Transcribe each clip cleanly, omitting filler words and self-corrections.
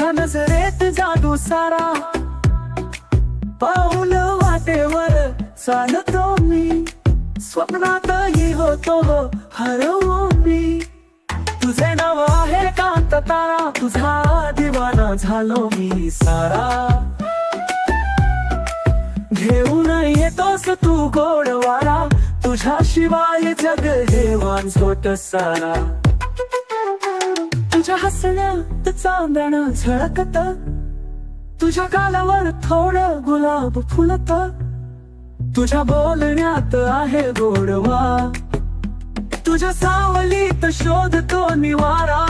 तुझ्या नजरेत जादू सारा, पाऊल वाटेवर चालतो मी, स्वप्नातही होतो हरवू मी. तुझे नाव आहे कांत तारा, तुझा दिवाना झालो मी सारा. घेऊन येतोस तू गोडवारा, तुझ्याशिवाय जग हे वांझोट सारा. तुझ्या हसण्यात चांदणं झळकत, तुझ्या गालावर थोडं गुलाब फुलत, तुझ्या बोलण्यात आहे गोडवा, तुझ्या सावलीत शोधतो निवारा.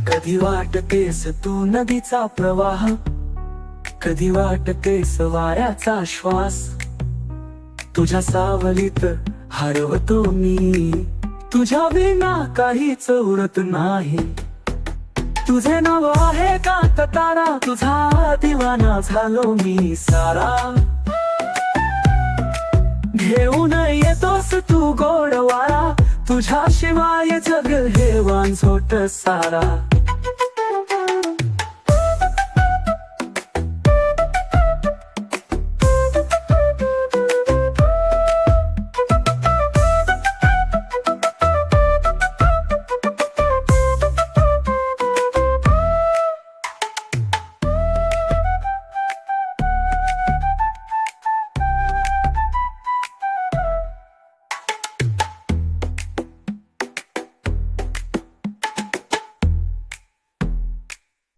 कधी वाटतेस तू नदीचा प्रवाह, कधी वाटतेस वाऱ्याचा श्वास, तुझ्या सावलीत हरवतो मी, तुझ्या विना काहीच उरत नाही. तुझे नाव आहे कांत तारा, तुझा दिवाना झालो मी सारा. घेऊन येतोस तू गोडवारा, तुझ्याशिवाय जग हे वांझोट सारा.